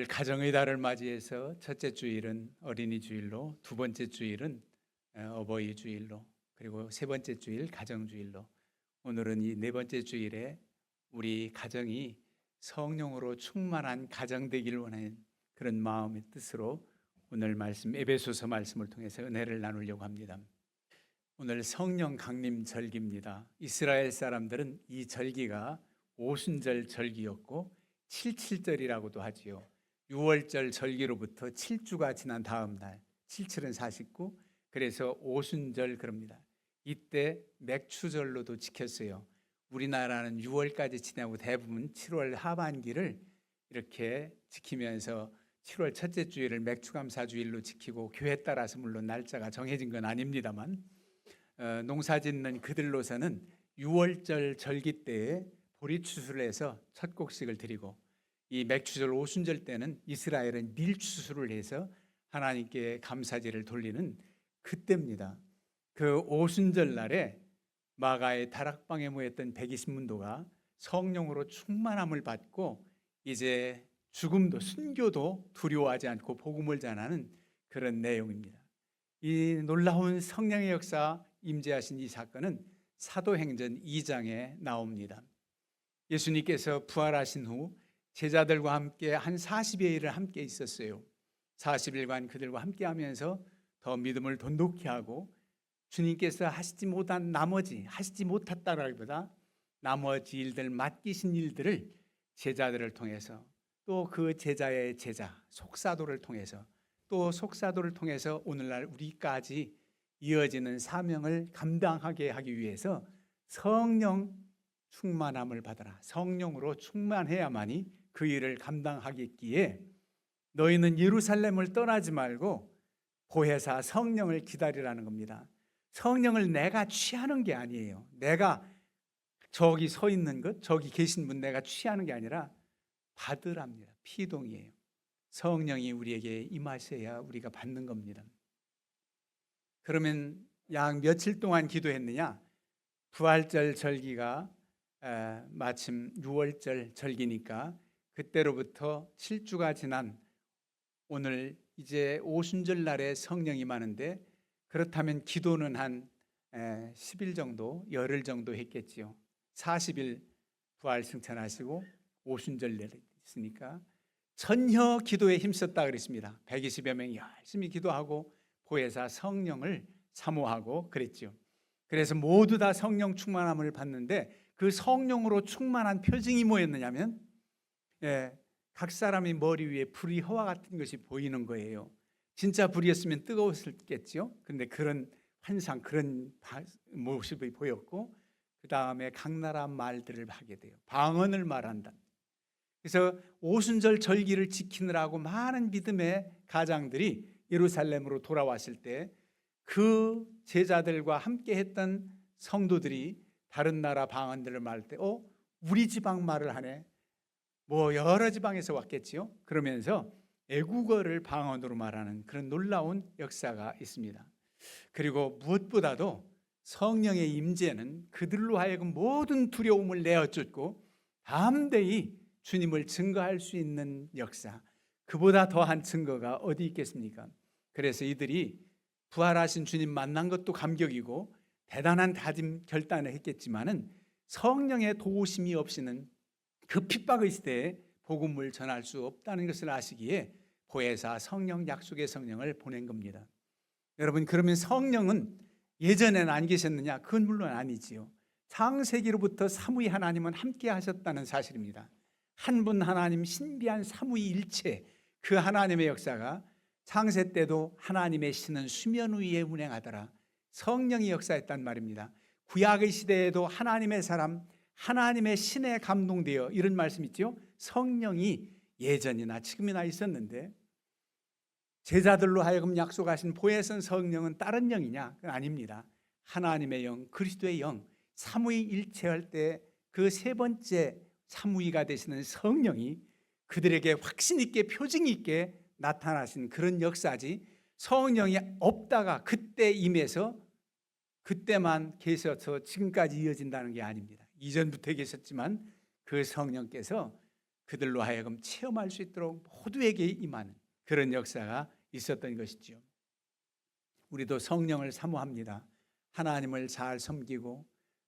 오늘 가정의 달을 맞이해서 첫째 주일은 어린이 주일로, 두 번째 주일은 어버이 주일로, 그리고 세 번째 주일 가정 주일로, 오늘은 이 네 번째 주일에 우리 가정이 성령으로 충만한 가정 되기를 원하는 그런 마음의 뜻으로 오늘 말씀 에베소서 말씀을 통해서 은혜를 나누려고 합니다. 오늘 성령 강림 절기입니다. 이스라엘 사람들은 이 절기가 오순절 절기였고 77절이라고도 하지요. 6월절 절기로부터 7주가 지난 다음 날, 77은 49, 그래서 오순절 그럽니다. 이때 맥추절로도 지켰어요. 우리나라는 6월까지 지나고 대부분 7월 하반기를 이렇게 지키면서 7월 첫째 주일을 맥추감사주일로 지키고 교회에 따라서 물론 날짜가 정해진 건 아닙니다만 농사짓는 그들로서는 6월절 절기 때에 보리추수를 해서 첫 곡식을 드리고, 이 맥추절 오순절 때는 이스라엘은 밀추수를 해서 하나님께 감사제를 돌리는 그때입니다. 그 오순절 날에 마가의 다락방에 모였던 120문도가 성령으로 충만함을 받고 이제 죽음도 순교도 두려워하지 않고 복음을 전하는 그런 내용입니다. 이 놀라운 성령의 역사 임재하신 이 사건은 사도행전 2장에 나옵니다. 예수님께서 부활하신 후 제자들과 함께 한 40여일을 함께 있었어요. 40일간 그들과 함께 하면서 더 믿음을 돈독히 하고, 주님께서 하시지 못했다라기보다 나머지 일들, 맡기신 일들을 제자들을 통해서, 또 그 제자의 제자 속사도를 통해서, 또 속사도를 통해서 오늘날 우리까지 이어지는 사명을 감당하게 하기 위해서 성령 충만함을 받아라, 성령으로 충만해야만이 그 일을 감당하겠기에 너희는 예루살렘을 떠나지 말고 보혜사 성령을 기다리라는 겁니다. 성령을 내가 취하는 게 아니에요. 내가 저기 서 있는 것, 저기 계신 분 내가 취하는 게 아니라 받으랍니다. 피동이에요. 성령이 우리에게 임하셔야 우리가 받는 겁니다. 그러면 약 며칠 동안 기도했느냐? 부활절 절기가 마침 6월절 절기니까 그때로부터 7주가 지난 오늘 이제 오순절 날에 성령이 임하는데, 그렇다면 기도는 한 10일 정도, 열흘 정도 했겠지요. 40일 부활 승천하시고 오순절 날 있으니까 전혀 기도에 힘썼다 그랬습니다. 120여 명이 열심히 기도하고 보혜사 성령을 사모하고 그랬죠. 그래서 모두 다 성령 충만함을 받는데, 그 성령으로 충만한 표징이 뭐였느냐면 각 사람의 머리 위에 불이 허와 같은 것이 보이는 거예요. 진짜 불이었으면 뜨거웠겠죠. 그런데 그런 환상, 그런 모습이 보였고, 그 다음에 각 나라 말들을 하게 돼요. 방언을 말한다. 그래서 오순절 절기를 지키느라고 많은 믿음의 가장들이 예루살렘으로 돌아왔을 때 그 제자들과 함께 했던 성도들이 다른 나라 방언들을 말할 때 우리 지방 말을 하네, 뭐 여러 지방에서 왔겠지요. 그러면서 애국어를 방언으로 말하는 그런 놀라운 역사가 있습니다. 그리고 무엇보다도 성령의 임재는 그들로 하여금 모든 두려움을 내어쫓고 담대히 주님을 증거할 수 있는 역사, 그보다 더한 증거가 어디 있겠습니까? 그래서 이들이 부활하신 주님 만난 것도 감격이고 대단한 다짐 결단을 했겠지만은 성령의 도우심이 없이는 그 핍박의 시대에 복음을 전할 수 없다는 것을 아시기에 보혜사 성령, 약속의 성령을 보낸 겁니다. 여러분, 그러면 성령은 예전에는 안 계셨느냐? 그건 물론 아니지요. 창세기로부터 삼위 하나님은 함께 하셨다는 사실입니다. 한 분 하나님 신비한 삼위일체, 그 하나님의 역사가 창세 때도 하나님의 신은 수면 위에 운행하더라. 성령이 역사했단 말입니다. 구약의 시대에도 하나님의 사람, 하나님의 신에 감동되어, 이런 말씀 있죠. 성령이 예전이나 지금이나 있었는데 제자들로 하여금 약속하신 보혜선 성령은 다른 영이냐? 그건 아닙니다. 하나님의 영, 그리스도의 영, 삼위일체할 때 그 세 번째 삼위가 되시는 성령이 그들에게 확신 있게 표징 있게 나타나신 그런 역사지, 성령이 없다가 그때 임해서 그때만 계셔서 지금까지 이어진다는 게 아닙니다. 이전부터 계셨지만 그 성령께서 그들로 하여금 체험할 수 있도록 모두에게 임하는 그런 역사가 있었던 것이죠. 우리도 성령을 사모합니다. 하나님을 잘 섬기고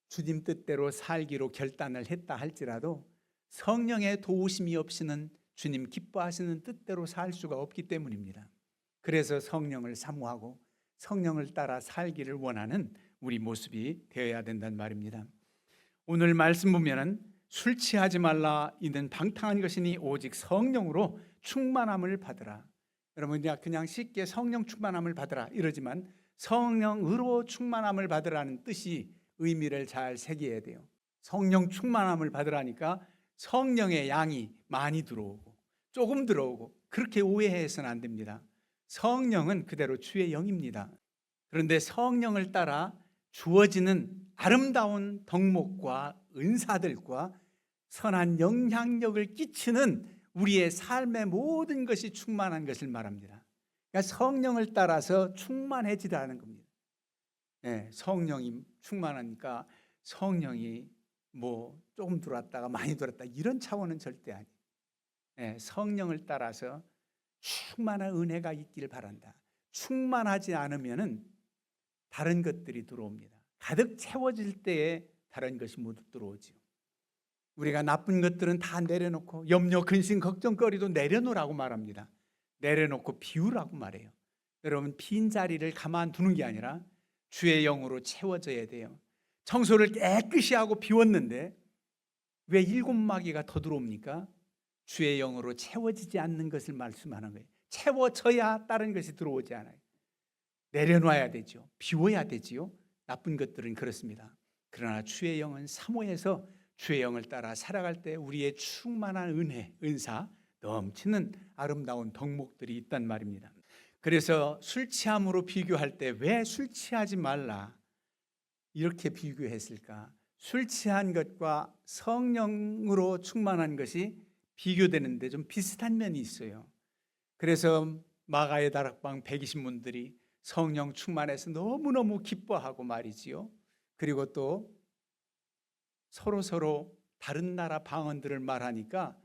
주님 뜻대로 살기로 결단을 했다 할지라도 성령의 도우심이 없이는 주님 기뻐하시는 뜻대로 살 수가 없기 때문입니다. 그래서 성령을 사모하고 성령을 따라 살기를 원하는 우리 모습이 되어야 된단 말입니다. 오늘 말씀 보면은 술 취하지 말라 이는 방탕한 것이니 오직 성령으로 충만함을 받으라. 여러분 그냥 쉽게 성령 충만함을 받으라 이러지만 성령으로 충만함을 받으라는 뜻이 의미를 잘 새겨야 돼요. 성령 충만함을 받으라니까 성령의 양이 많이 들어오고 조금 들어오고 그렇게 오해해서는 안 됩니다. 성령은 그대로 주의 영입니다. 그런데 성령을 따라 주어지는 아름다운 덕목과 은사들과 선한 영향력을 끼치는 우리의 삶의 모든 것이 충만한 것을 말합니다. 그러니까 성령을 따라서 충만해지라는 겁니다. 네, 성령이 충만하니까 성령이 뭐 조금 들어왔다가 많이 들어왔다 이런 차원은 절대 아니에요. 네, 성령을 따라서 충만한 은혜가 있기를 바란다. 충만하지 않으면은 다른 것들이 들어옵니다. 가득 채워질 때에 다른 것이 모두 들어오죠. 우리가 나쁜 것들은 다 내려놓고 염려, 근심, 걱정거리도 내려놓으라고 말합니다. 내려놓고 비우라고 말해요. 여러분 빈자리를 가만두는 게 아니라 주의 영으로 채워져야 돼요. 청소를 깨끗이 하고 비웠는데 왜 7마귀가 더 들어옵니까? 주의 영으로 채워지지 않는 것을 말씀하는 거예요. 채워져야 다른 것이 들어오지 않아요. 내려놔야 되죠. 비워야 되지요. 나쁜 것들은 그렇습니다. 그러나 주의 영은 사모해서 주의 영을 따라 살아갈 때 우리의 충만한 은혜, 은사, 넘치는 아름다운 덕목들이 있단 말입니다. 그래서 술 취함으로 비교할 때 왜 술 취하지 말라 이렇게 비교했을까? 술 취한 것과 성령으로 충만한 것이 비교되는데 좀 비슷한 면이 있어요. 그래서 마가의 다락방 120문들이 성령 충만해서 너무너무 기뻐하고 말이지요. 그리고 또 서로 다른 나라 방언들을 말하니까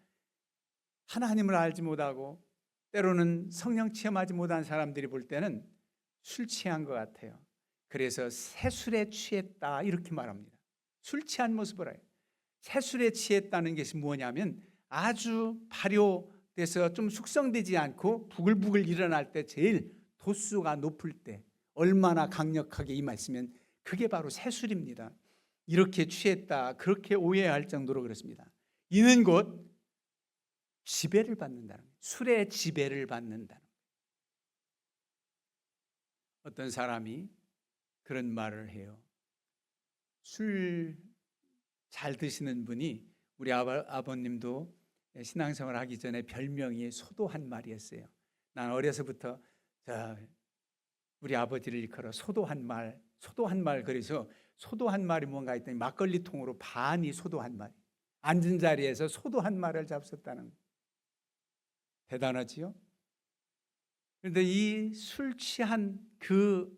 하나님을 알지 못하고 때로는 성령 체험하지 못한 사람들이 볼 때는 술 취한 것 같아요. 그래서 새술에 취했다 이렇게 말합니다. 술 취한 모습을 해요. 새술에 취했다는 것이 뭐냐면 아주 발효돼서 좀 숙성되지 않고 부글부글 일어날 때 제일 도수가 높을 때 얼마나 강력하게 임했으면 그게 바로 새술입니다. 이렇게 취했다 그렇게 오해할 정도로 그렇습니다. 이는 곧 지배를 받는다는 거예요. 술의 지배를 받는다는 거예요. 어떤 사람이 그런 말을 해요. 술 잘 드시는 분이 우리 아버님도 신앙생활 하기 전에 별명이 소도한 말이었어요. 난 어려서부터 우리 아버지를 일컬어 소도한 말 그래서 소도한 말이 뭔가 했더니 막걸리 통으로 반이 소도한 말. 앉은 자리에서 소도한 말을 잡섰다는 거예요. 대단하지요? 그런데 이 술 취한 그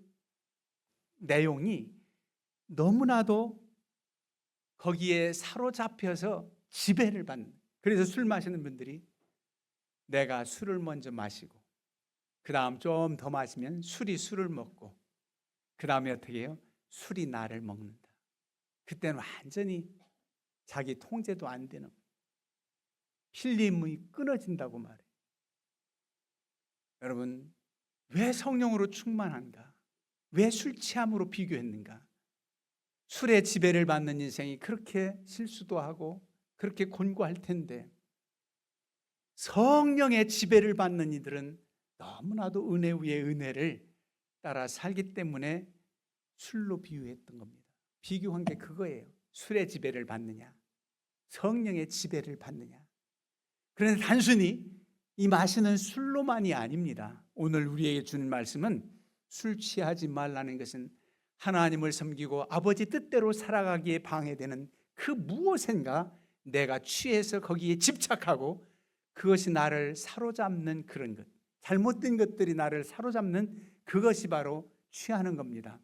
내용이 너무나도 거기에 사로잡혀서 지배를 받는. 그래서 술 마시는 분들이 내가 술을 먼저 마시고 그 다음 좀 더 마시면 술이 술을 먹고 그 다음에 어떻게 해요? 술이 나를 먹는다. 그때는 완전히 자기 통제도 안 되는 거예요. 필름이 끊어진다고 말해요. 여러분 왜 성령으로 충만한가? 왜 술 취함으로 비교했는가? 술의 지배를 받는 인생이 그렇게 실수도 하고 그렇게 곤고할 텐데 성령의 지배를 받는 이들은 너무나도 은혜 위에 은혜를 따라 살기 때문에 술로 비유했던 겁니다. 비교한 게 그거예요. 술의 지배를 받느냐 성령의 지배를 받느냐. 그런데 단순히 이 마시는 술로만이 아닙니다. 오늘 우리에게 주는 말씀은 술 취하지 말라는 것은 하나님을 섬기고 아버지 뜻대로 살아가기에 방해되는 그 무엇인가 내가 취해서 거기에 집착하고 그것이 나를 사로잡는 그런 것, 잘못된 것들이 나를 사로잡는 그것이 바로 취하는 겁니다.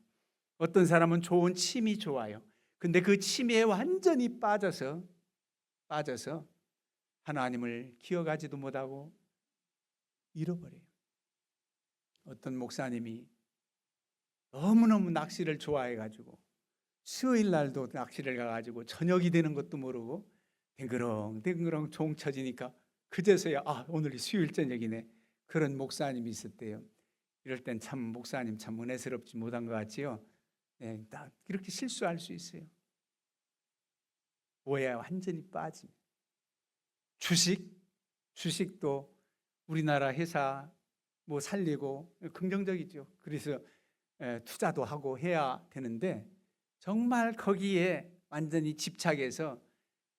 어떤 사람은 좋은 취미 좋아요. 근데 그 취미에 완전히 빠져서 하나님을 기억하지도 못하고 잃어버려요. 어떤 목사님이 너무너무 낚시를 좋아해가지고 수요일 날도 낚시를 가가지고 저녁이 되는 것도 모르고 댕그렁댕그렁 종 쳐지니까 그제서야 오늘이 수요일 저녁이네. 그런 목사님이 있었대요. 이럴 땐 참 목사님 참 은혜스럽지 못한 것 같지요. 네, 딱 이렇게 실수할 수 있어요. 오해에 완전히 빠짐. 주식도 우리나라 회사 뭐 살리고 긍정적이죠. 그래서 투자도 하고 해야 되는데 정말 거기에 완전히 집착해서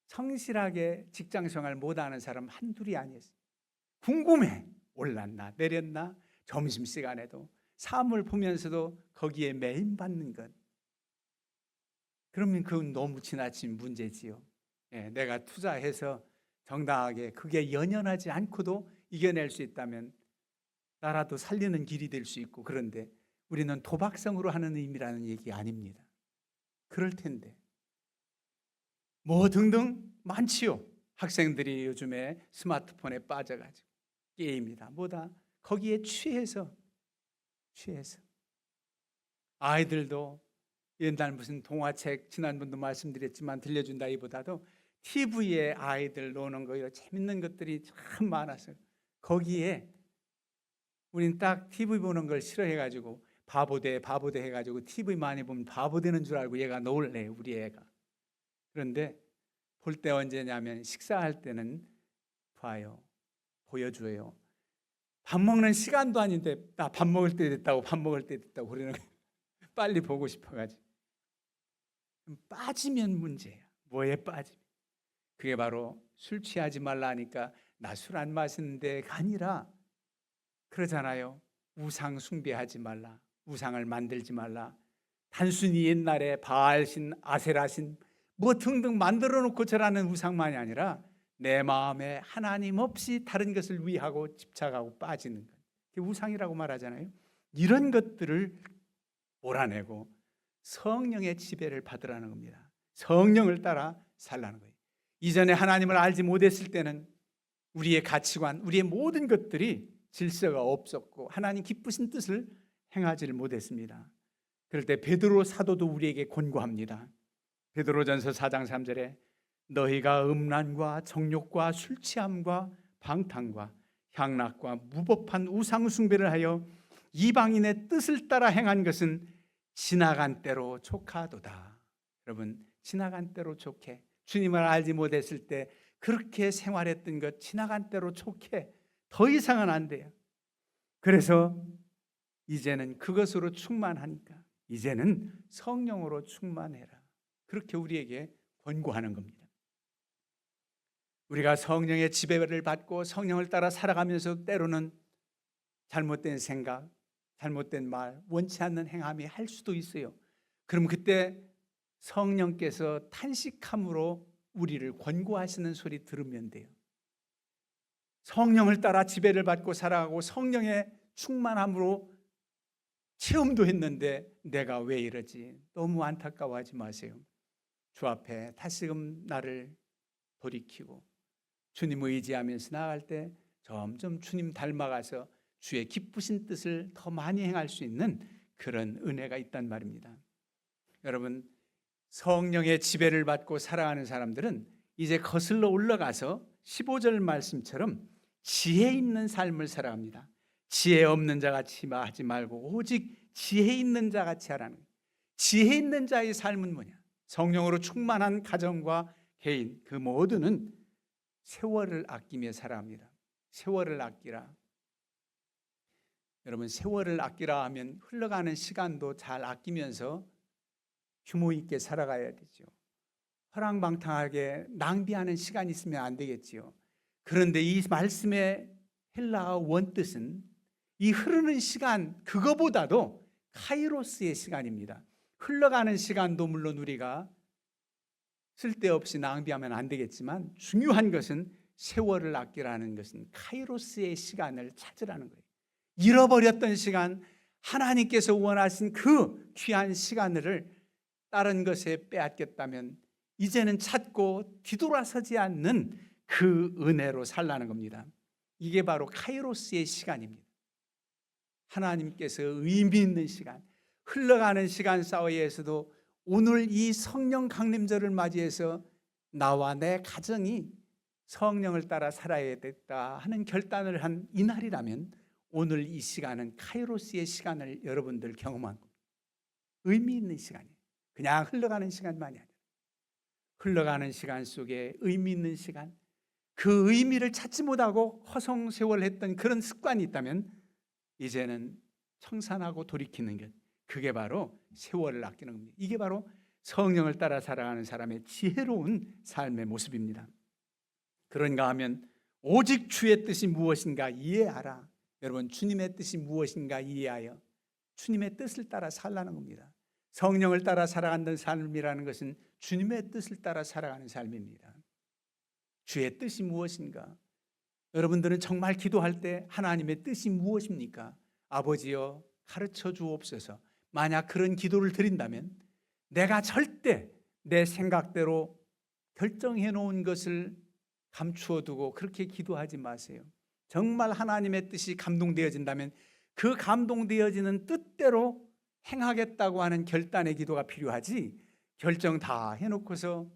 성실하게 직장생활 못하는 사람 한둘이 아니었어요. 궁금해. 올랐나 내렸나 점심시간에도 사물 보면서도 거기에 매인받는 것. 그러면 그건 너무 지나친 문제지요. 내가 투자해서 정당하게 그게 연연하지 않고도 이겨낼 수 있다면 나라도 살리는 길이 될 수 있고, 그런데 우리는 도박성으로 하는 의미라는 얘기 아닙니다. 그럴 텐데 뭐 등등 많지요. 학생들이 요즘에 스마트폰에 빠져가지고 게임이다 뭐다 거기에 취해서 아이들도 옛날 무슨 동화책 지난번도 말씀드렸지만 들려준다기보다도 TV에 아이들 노는 거 이런 재밌는 것들이 참 많아서 거기에 우린 딱 TV 보는 걸 싫어해가지고 바보돼 해가지고 TV 많이 보면 바보 되는 줄 알고 얘가 놀래, 우리 애가. 그런데 볼 때 언제냐면 식사할 때는 봐요, 보여줘요. 밥 먹는 시간도 아닌데 나 밥 먹을 때 됐다고 그러는 거예요. 빨리 보고 싶어가지고. 빠지면 문제야. 뭐에 빠지면? 그게 바로 술 취하지 말라 하니까 나 술 안 마시는데가 아니라 그러잖아요. 우상 숭배하지 말라, 우상을 만들지 말라. 단순히 옛날에 바알신, 아세라신 뭐 등등 만들어 놓고 절하는 우상만이 아니라 내 마음에 하나님 없이 다른 것을 위하고 집착하고 빠지는 것, 그게 우상이라고 말하잖아요. 이런 것들을 몰아내고 성령의 지배를 받으라는 겁니다. 성령을 따라 살라는 거예요. 이전에 하나님을 알지 못했을 때는 우리의 가치관, 우리의 모든 것들이 질서가 없었고 하나님 기쁘신 뜻을 행하지를 못했습니다. 그럴 때 베드로 사도도 우리에게 권고합니다. 베드로전서 4장 3절에 너희가 음란과 정욕과 술 취함과 방탕과 향락과 무법한 우상 숭배를 하여 이방인의 뜻을 따라 행한 것은 지나간 때로 족하도다. 여러분, 지나간 때로 족해. 주님을 알지 못했을 때 그렇게 생활했던 것 지나간 때로 족해. 더 이상은 안 돼요. 그래서 이제는 그것으로 충만하니까 이제는 성령으로 충만해라. 그렇게 우리에게 권고하는 겁니다. 우리가 성령의 지배를 받고 성령을 따라 살아가면서 때로는 잘못된 생각, 잘못된 말, 원치 않는 행함이 할 수도 있어요. 그럼 그때 성령께서 탄식함으로 우리를 권고하시는 소리 들으면 돼요. 성령을 따라 지배를 받고 살아가고 성령의 충만함으로 체험도 했는데 내가 왜 이러지? 너무 안타까워하지 마세요. 주 앞에 다시금 나를 돌이키고 주님 의지하면서 나아갈 때 점점 주님 닮아가서 주의 기쁘신 뜻을 더 많이 행할 수 있는 그런 은혜가 있단 말입니다. 여러분, 성령의 지배를 받고 살아가는 사람들은 이제 거슬러 올라가서 15절 말씀처럼 지혜 있는 삶을 살아갑니다. 지혜 없는 자같이 하지 말고 오직 지혜 있는 자같이 하라는 거예요. 지혜 있는 자의 삶은 뭐냐? 성령으로 충만한 가정과 개인, 그 모두는 세월을 아끼며 살아갑니다. 세월을 아끼라. 여러분, 세월을 아끼라 하면 흘러가는 시간도 잘 아끼면서 규모 있게 살아가야 되죠. 허랑방탕하게 낭비하는 시간이 있으면 안 되겠지요. 그런데 이 말씀의 헬라어 원뜻은 이 흐르는 시간, 그거보다도 카이로스의 시간입니다. 흘러가는 시간도 물론 우리가 쓸데없이 낭비하면 안 되겠지만 중요한 것은 세월을 아끼라는 것은 카이로스의 시간을 찾으라는 거예요. 잃어버렸던 시간, 하나님께서 원하신 그 귀한 시간을 다른 것에 빼앗겼다면 이제는 찾고 뒤돌아서지 않는 그 은혜로 살라는 겁니다. 이게 바로 카이로스의 시간입니다. 하나님께서 의미 있는 시간, 흘러가는 시간 사이에서도 오늘 이 성령 강림절을 맞이해서 나와 내 가정이 성령을 따라 살아야겠다 하는 결단을 한 이날이라면 오늘 이 시간은 카이로스의 시간을 여러분들 경험한 겁니다. 의미 있는 시간이에요. 그냥 흘러가는 시간만이 아니라 흘러가는 시간 속에 의미 있는 시간, 그 의미를 찾지 못하고 허송세월했던 그런 습관이 있다면 이제는 청산하고 돌이키는 것, 그게 바로 세월을 아끼는 겁니다. 이게 바로 성령을 따라 살아가는 사람의 지혜로운 삶의 모습입니다. 그런가 하면 오직 주의 뜻이 무엇인가 이해하라. 여러분, 주님의 뜻이 무엇인가 이해하여 주님의 뜻을 따라 살라는 겁니다. 성령을 따라 살아가는 삶이라는 것은 주님의 뜻을 따라 살아가는 삶입니다. 주의 뜻이 무엇인가? 여러분들은 정말 기도할 때 하나님의 뜻이 무엇입니까? 아버지여 가르쳐 주옵소서. 만약 그런 기도를 드린다면 내가 절대 내 생각대로 결정해 놓은 것을 감추어 두고 그렇게 기도하지 마세요. 정말 하나님의 뜻이 감동되어진다면 그 감동되어지는 뜻대로 행하겠다고 하는 결단의 기도가 필요하지, 결정 다 해놓고서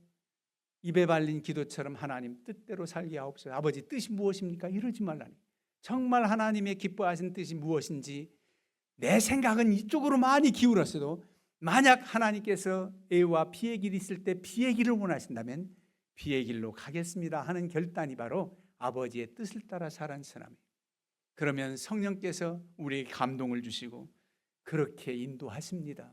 입에 발린 기도처럼 하나님 뜻대로 살게 하옵소서, 아버지 뜻이 무엇입니까? 이러지 말라니. 정말 하나님의 기뻐하신 뜻이 무엇인지 내 생각은 이쪽으로 많이 기울었어도 만약 하나님께서 A와 B의 길이 있을 때 B의 길을 원하신다면 B의 길로 가겠습니다 하는 결단이 바로 아버지의 뜻을 따라 살아가는 사람이에요. 그러면 성령께서 우리에게 감동을 주시고 그렇게 인도하십니다.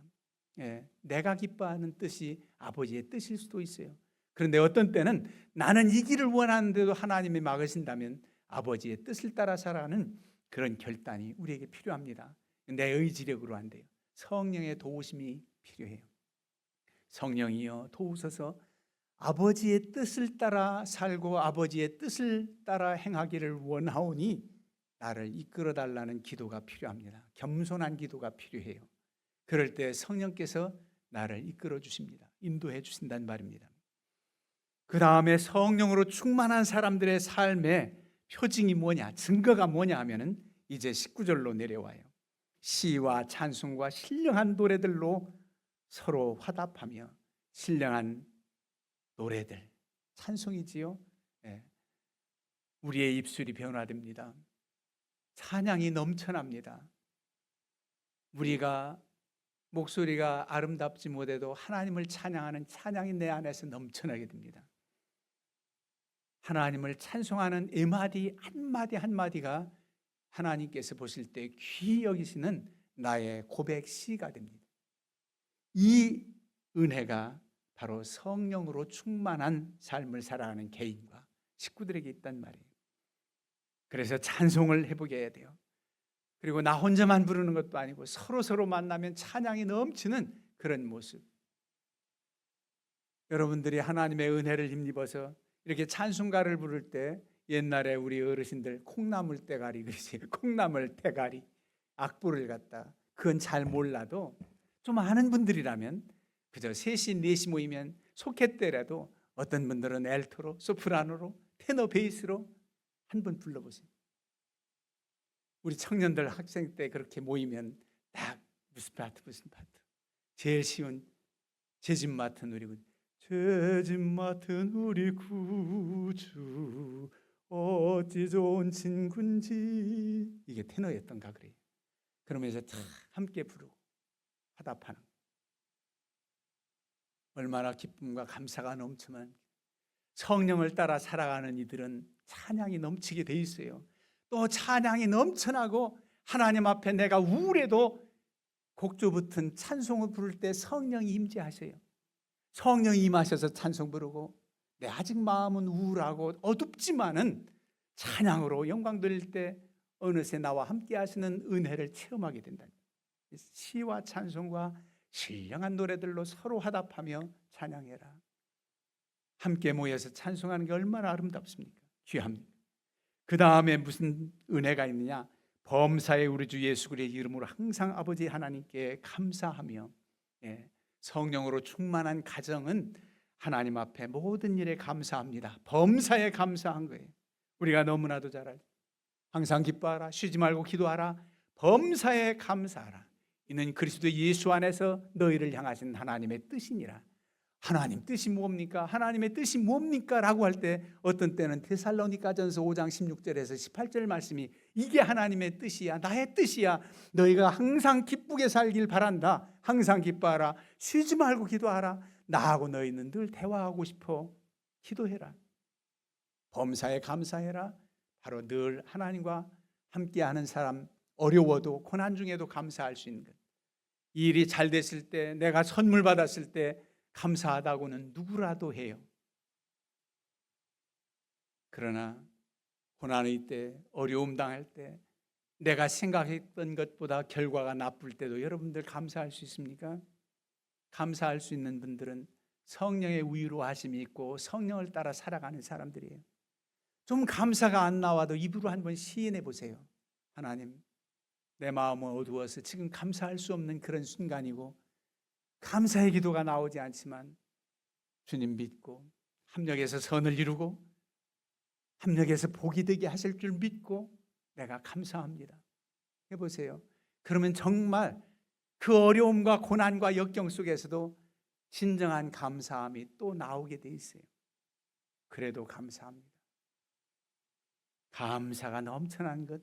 내가 기뻐하는 뜻이 아버지의 뜻일 수도 있어요. 그런데 어떤 때는 나는 이 길을 원하는데도 하나님이 막으신다면 아버지의 뜻을 따라 살아가는 그런 결단이 우리에게 필요합니다. 내 의지력으로 안 돼요. 성령의 도우심이 필요해요. 성령이여 도우소서, 아버지의 뜻을 따라 살고 아버지의 뜻을 따라 행하기를 원하오니 나를 이끌어 달라는 기도가 필요합니다. 겸손한 기도가 필요해요. 그럴 때 성령께서 나를 이끌어 주십니다. 인도해 주신다는 말입니다. 그 다음에 성령으로 충만한 사람들의 삶의 표징이 뭐냐, 증거가 뭐냐 하면은 이제 19절로 내려와요. 시와 찬송과 신령한 노래들로 서로 화답하며, 신령한 노래들, 찬송이지요. 우리의 입술이 변화됩니다. 찬양이 넘쳐납니다. 우리가 목소리가 아름답지 못해도 하나님을 찬양하는 찬양이 내 안에서 넘쳐나게 됩니다. 하나님을 찬송하는 애마디 한마디 한마디가 하나님께서 보실 때 귀히 여기시는 나의 고백 시가 됩니다. 이 은혜가 바로 성령으로 충만한 삶을 살아가는 개인과 식구들에게 있단 말이에요. 그래서 찬송을 해보게 해야 돼요. 그리고 나 혼자만 부르는 것도 아니고 서로 만나면 찬양이 넘치는 그런 모습. 여러분들이 하나님의 은혜를 힘입어서 이렇게 찬송가를 부를 때 옛날에 우리 어르신들 콩나물 대가리, 그러지, 콩나물 대가리, 악보를 갖다, 그건 잘 몰라도 좀 아는 분들이라면 그저 셋이 넷이 모이면 소켓대라도 어떤 분들은 엘토로, 소프라노로, 테너 베이스로 한 번 불러보세요. 우리 청년들 학생 때 그렇게 모이면 딱 무슨 파트 제일 쉬운 제집 맡은 우리 군, 제집 맡은 우리 구주 어찌 좋은 친군지, 이게 테너였던가 그래요. 그러면서 다 함께 부르고 화답하는, 얼마나 기쁨과 감사가 넘치면 성령을 따라 살아가는 이들은 찬양이 넘치게 돼 있어요. 또 찬양이 넘쳐나고 하나님 앞에 내가 우울해도 곡조 붙은 찬송을 부를 때 성령이 임재하셔요. 성령이 임하셔서 찬송 부르고 내 아직 마음은 우울하고 어둡지만은 찬양으로 영광 돌릴 때 어느새 나와 함께 하시는 은혜를 체험하게 된다. 시와 찬송과 신령한 노래들로 서로 화답하며 찬양해라. 함께 모여서 찬송하는 게 얼마나 아름답습니까? 귀합니다. 그 다음에 무슨 은혜가 있느냐? 범사의 우리 주 예수 그리스도의 이름으로 항상 아버지 하나님께 감사하며, 성령으로 충만한 가정은 하나님 앞에 모든 일에 감사합니다. 범사에 감사한 거예요. 우리가 너무나도 잘 알죠. 항상 기뻐하라, 쉬지 말고 기도하라, 범사에 감사하라. 이는 그리스도 예수 안에서 너희를 향하신 하나님의 뜻이니라. 하나님 뜻이 뭡니까? 하나님의 뜻이 뭡니까? 라고 할 때 어떤 때는 데살로니가전서 5장 16절에서 18절 말씀이 이게 하나님의 뜻이야, 나의 뜻이야, 너희가 항상 기쁘게 살길 바란다, 항상 기뻐하라, 쉬지 말고 기도하라, 나하고 너희는 늘 대화하고 싶어 기도해라, 범사에 감사해라. 바로 늘 하나님과 함께하는 사람, 어려워도 고난 중에도 감사할 수 있는 것. 이 일이 잘 됐을 때, 내가 선물 받았을 때 감사하다고는 누구라도 해요. 그러나 고난의 때, 어려움 당할 때, 내가 생각했던 것보다 결과가 나쁠 때도 여러분들 감사할 수 있습니까? 감사할 수 있는 분들은 성령의 위로하심이 있고 성령을 따라 살아가는 사람들이에요. 좀 감사가 안 나와도 입으로 한번 시인해 보세요. 하나님, 내 마음은 어두워서 지금 감사할 수 없는 그런 순간이고 감사의 기도가 나오지 않지만 주님 믿고 합력해서 선을 이루고 합력해서 복이 되게 하실 줄 믿고 내가 감사합니다. 해보세요. 그러면 정말 그 어려움과 고난과 역경 속에서도 진정한 감사함이 또 나오게 돼 있어요. 그래도 감사합니다. 감사가 넘쳐난 것,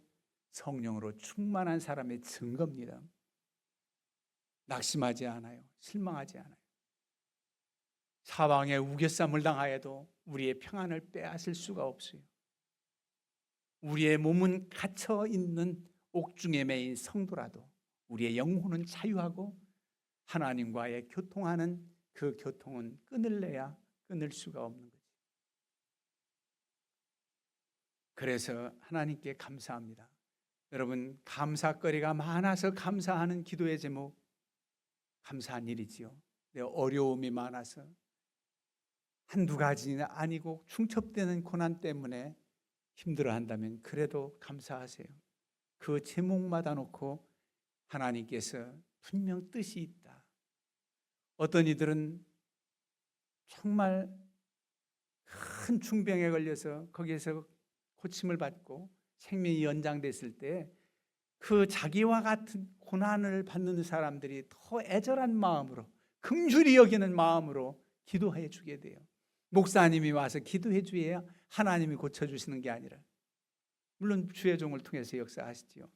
성령으로 충만한 사람의 증거입니다. 낙심하지 않아요. 실망하지 않아요. 사방에 우겨쌈을 당하여도 우리의 평안을 빼앗을 수가 없어요. 우리의 몸은 갇혀 있는 옥중에 매인 성도라도 우리의 영혼은 자유하고 하나님과의 교통하는 그 교통은 끊을래야 끊을 수가 없는 거죠. 그래서 하나님께 감사합니다. 여러분, 감사거리가 많아서 감사하는 기도의 제목, 감사한 일이지요. 내 어려움이 많아서 한두 가지는 아니고 중첩되는 고난 때문에 힘들어한다면 그래도 감사하세요. 그 제목마다 놓고 하나님께서 분명 뜻이 있다. 어떤 이들은 정말 큰 중병에 걸려서 거기에서 고침을 받고 생명이 연장됐을 때 그 자기와 같은 고난을 받는 사람들이 더 애절한 마음으로, 긍휼히 여기는 마음으로 기도해 주게 돼요. 목사님이 와서 기도해 주어야 하나님이 고쳐주시는 게 아니라, 물론 주의 종을 통해서 역사하시지요.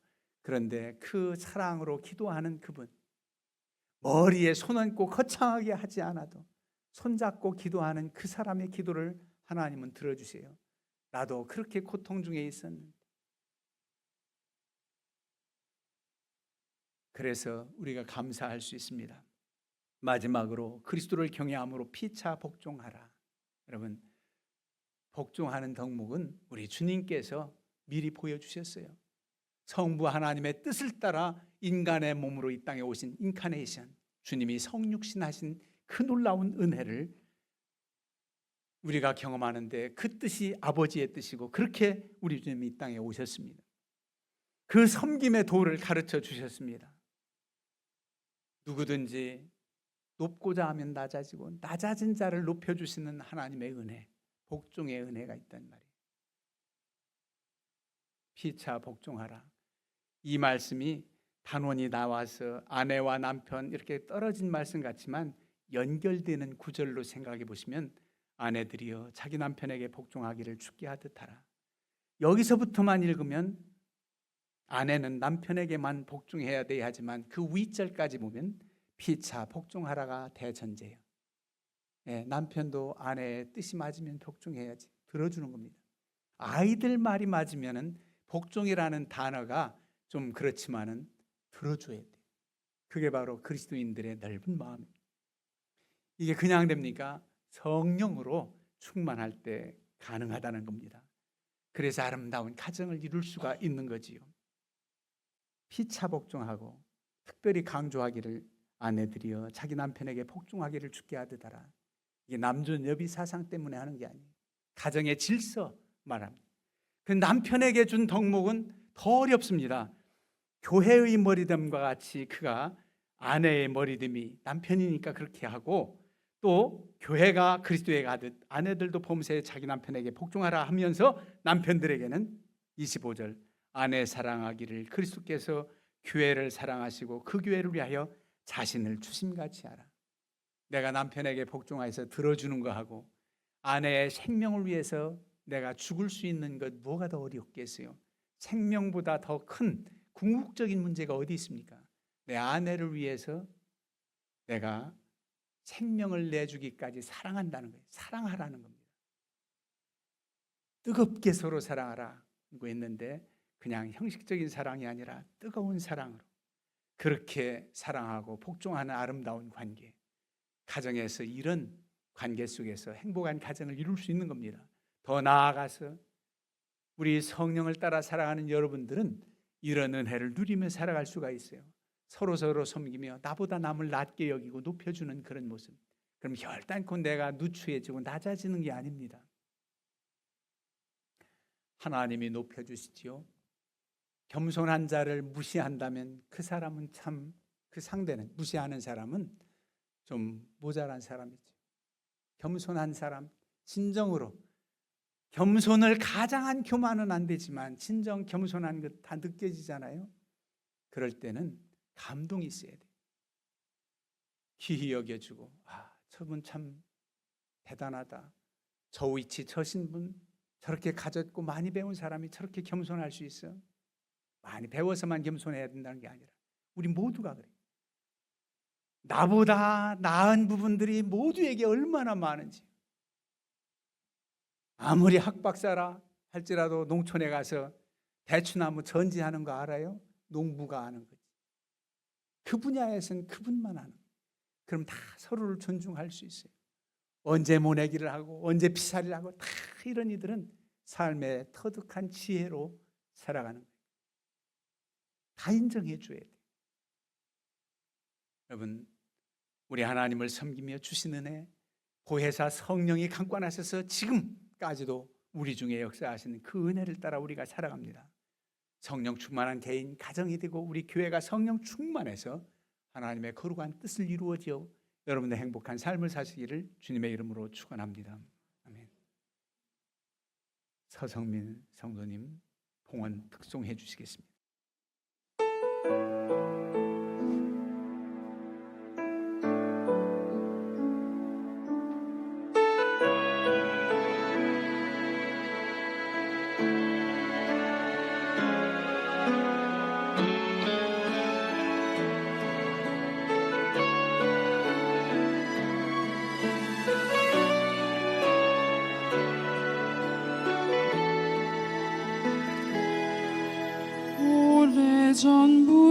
그런데 그 사랑으로 기도하는 그분, 머리에 손 얹고 거창하게 하지 않아도 손잡고 기도하는 그 사람의 기도를 하나님은 들어주세요. 나도 그렇게 고통 중에 있었는데. 그래서 우리가 감사할 수 있습니다. 마지막으로 그리스도를 경외함으로 피차 복종하라. 여러분, 복종하는 덕목은 우리 주님께서 미리 보여주셨어요. 성부 하나님의 뜻을 따라 인간의 몸으로 이 땅에 오신 인카네이션, 주님이 성육신 하신 그 놀라운 은혜를 우리가 경험하는데 그 뜻이 아버지의 뜻이고 그렇게 우리 주님이 이 땅에 오셨습니다. 그 섬김의 도를 가르쳐 주셨습니다. 누구든지 높고자 하면 낮아지고 낮아진 자를 높여주시는 하나님의 은혜, 복종의 은혜가 있단 말이에요. 피차 복종하라. 이 말씀이 단원이 나와서 아내와 남편 이렇게 떨어진 말씀 같지만 연결되는 구절로 생각해 보시면 아내들이여 자기 남편에게 복종하기를 주께 하듯 하라. 여기서부터만 읽으면 아내는 남편에게만 복종해야 돼야 하지만 그 윗절까지 보면 피차 복종하라가 대전제예요. 남편도 아내의 뜻이 맞으면 복종해야지, 들어주는 겁니다. 아이들 말이 맞으면 복종이라는 단어가 좀 그렇지만은 들어줘야 돼요. 그게 바로 그리스도인들의 넓은 마음입니다. 이게 그냥 됩니까? 성령으로 충만할 때 가능하다는 겁니다. 그래서 아름다운 가정을 이룰 수가 있는 거지요. 피차 복종하고 특별히 강조하기를 아내들이여 자기 남편에게 복종하기를 주께 하듯 하라. 이게 남존 여비 사상 때문에 하는 게 아니에요. 가정의 질서 말합니다. 그 남편에게 준 덕목은 더 어렵습니다. 교회의 머리됨과 같이 그가 아내의 머리됨이 남편이니까 그렇게 하고 또 교회가 그리스도에 가듯 아내들도 범사에 자기 남편에게 복종하라 하면서 남편들에게는 25절 아내 사랑하기를 그리스도께서 교회를 사랑하시고 그 교회를 위하여 자신을 주심같이 하라. 내가 남편에게 복종하여서 들어주는 거하고 아내의 생명을 위해서 내가 죽을 수 있는 것 뭐가 더 어렵겠어요? 생명보다 더 큰 궁극적인 문제가 어디 있습니까? 내 아내를 위해서 내가 생명을 내주기까지 사랑한다는 거예요. 사랑하라는 겁니다. 뜨겁게 서로 사랑하라고 했는데 그냥 형식적인 사랑이 아니라 뜨거운 사랑으로 그렇게 사랑하고 복종하는 아름다운 관계, 가정에서 이런 관계 속에서 행복한 가정을 이룰 수 있는 겁니다. 더 나아가서 우리 성령을 따라 살아가는 여러분들은 이런 은혜를 누리며 살아갈 수가 있어요. 서로 섬기며 나보다 남을 낮게 여기고 높여주는 그런 모습. 그럼 결단코 내가 누추해지고 낮아지는 게 아닙니다. 하나님이 높여주시지요. 겸손한 자를 무시한다면 그 사람은 참, 그 상대는, 무시하는 사람은 좀 모자란 사람이죠. 겸손한 사람, 진정으로 겸손을 가장한 교만은 안 되지만 진정 겸손한 것 다 느껴지잖아요. 그럴 때는 감동이 있어야 돼요. 귀히 여겨주고 저분 참 대단하다. 저 위치 저 신분 저렇게 가졌고 많이 배운 사람이 저렇게 겸손할 수 있어. 많이 배워서만 겸손해야 된다는 게 아니라 우리 모두가 그래요. 나보다 나은 부분들이 모두에게 얼마나 많은지. 아무리 학박사라 할지라도 농촌에 가서 대추나무 전지하는 거 알아요? 농부가 아는 거지. 그 분야에서는 그분만 아는 거예요. 그럼 다 서로를 존중할 수 있어요. 언제 모내기를 하고 언제 피살을 하고 다 이런 이들은 삶의 터득한 지혜로 살아가는 거예요. 다 인정해 줘야 돼요. 여러분, 우리 하나님을 섬기며 주신 은혜, 보혜사 성령이 강권하셔서 지금까지도 우리 중에 역사하시는 그 은혜를 따라 우리가 살아갑니다. 성령 충만한 개인, 가정이 되고 우리 교회가 성령 충만해서 하나님의 거룩한 뜻을 이루어지어 여러분의 행복한 삶을 사시기를 주님의 이름으로 축원합니다. 아멘. 서성민 성도님 봉헌 특송해 주시겠습니다.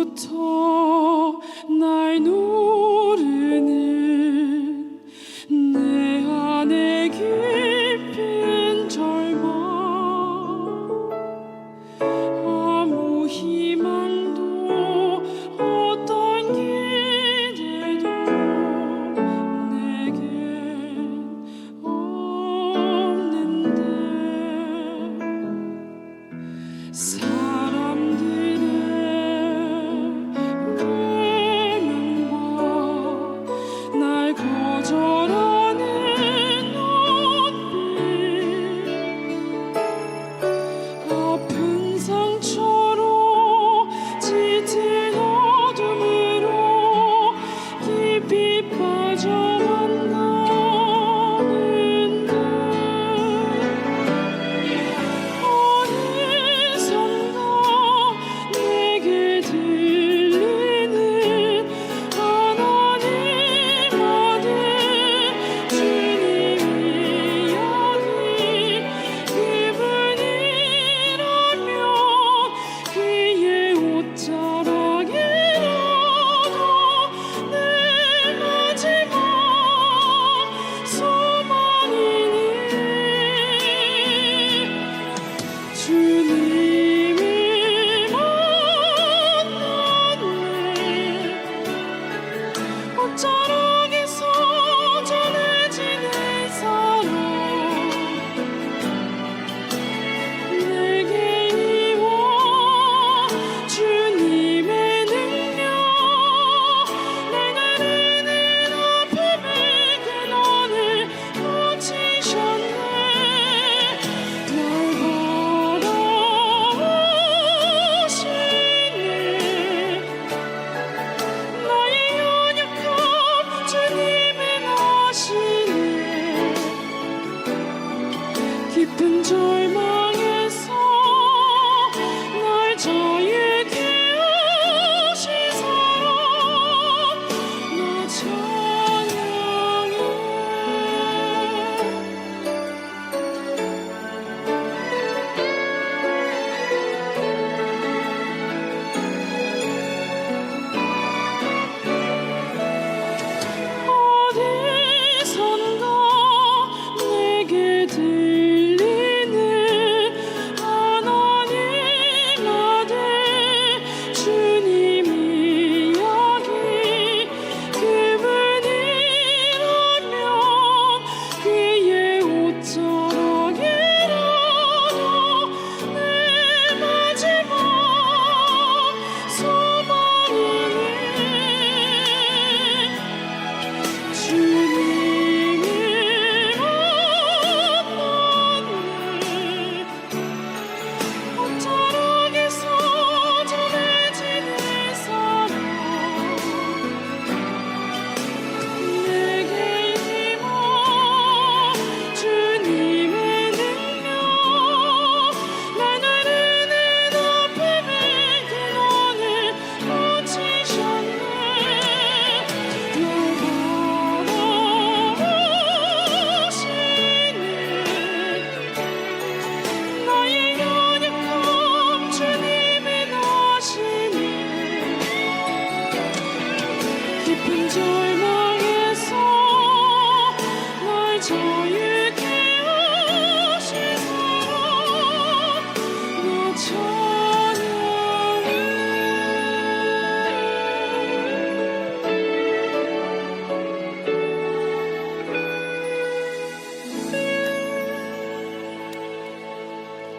오래전부터 날 노르는 내 안에 깊은 절망, 아무 희망도 어떤 기대도 내겐 없는데 날 거절하는 눈빛, 아픈 상처로 짙은 어둠으로 깊이 빠져만나는데 어디선가 깊은 절망